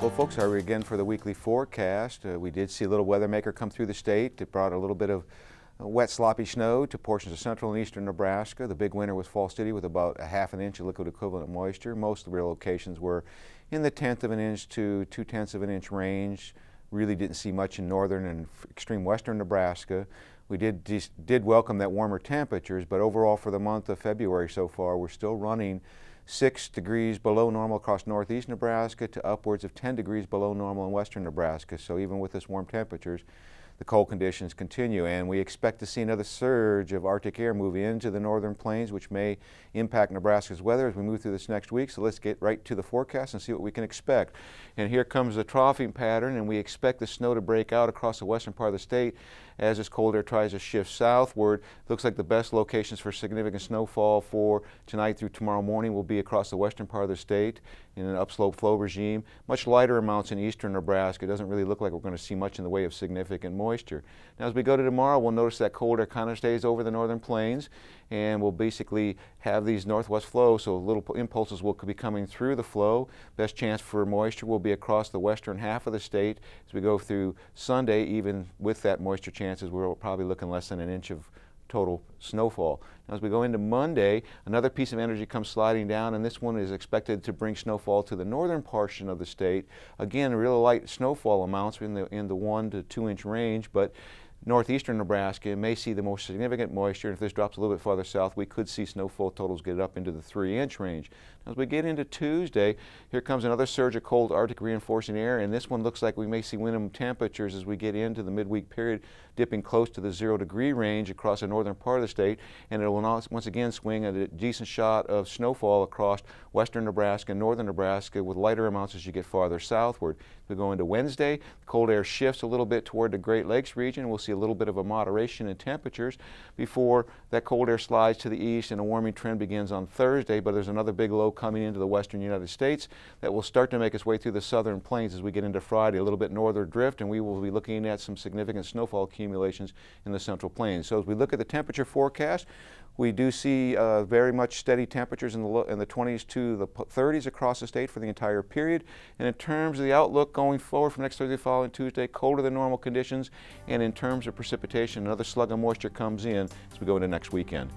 Well, folks, here we again for the weekly forecast. We did see a little weather maker come through the state. It brought a little bit of wet, sloppy snow to portions of central and eastern Nebraska. The big winner was Falls City with about a half an inch of liquid equivalent moisture. Most of the real locations were in the 1/10 of an inch to 2/10 of an inch range. Really didn't see much in northern and extreme western Nebraska. We did welcome that warmer temperatures, but overall for the month of February so far, we're still running 6 degrees below normal across northeast Nebraska to upwards of 10 degrees below normal in western Nebraska. So even with this warm temperatures, the cold conditions continue, and we expect to see another surge of Arctic air move into the northern plains, which may impact Nebraska's weather as we move through this next week. So let's get right to the forecast and see what we can expect. And here comes the troughing pattern, and we expect the snow to break out across the western part of the state as this cold air tries to shift southward. Looks like the best locations for significant snowfall for tonight through tomorrow morning will be across the western part of the state in an upslope flow regime. Much lighter amounts in eastern Nebraska. It doesn't really look like we're going to see much in the way of significant moisture. Now as we go to tomorrow, we'll notice that cold air kind of stays over the northern plains, and we'll basically have these northwest flows, so little impulses will be coming through the flow. Best chance for moisture will be across the western half of the state. As we go through Sunday, even with that moisture chances, we're probably looking less than an inch of total snowfall. Now, as we go into Monday, another piece of energy comes sliding down, and this one is expected to bring snowfall to the northern portion of the state. Again, really light snowfall amounts in the 1 to 2 inch range, but northeastern Nebraska may see the most significant moisture, and if this drops a little bit farther south, we could see snowfall totals get up into the 3-inch range. As we get into Tuesday, here comes another surge of cold Arctic reinforcing air, and this one looks like we may see minimum temperatures as we get into the midweek period dipping close to the 0-degree range across the northern part of the state, and it will once again swing at a decent shot of snowfall across western Nebraska and northern Nebraska with lighter amounts as you get farther southward. As we go into Wednesday, the cold air shifts a little bit toward the Great Lakes region. We'll see a little bit of a moderation in temperatures before that cold air slides to the east and a warming trend begins on Thursday, but there's another big low coming into the western United States that will start to make its way through the southern plains as we get into Friday, a little bit northern drift, and we will be looking at some significant snowfall accumulations in the central plains. So as we look at the temperature forecast, we do see very much steady temperatures in the 20s to the 30s across the state for the entire period. And in terms of the outlook going forward from next Thursday following Tuesday, colder than normal conditions, and in terms of precipitation, another slug of moisture comes in as we go into next weekend.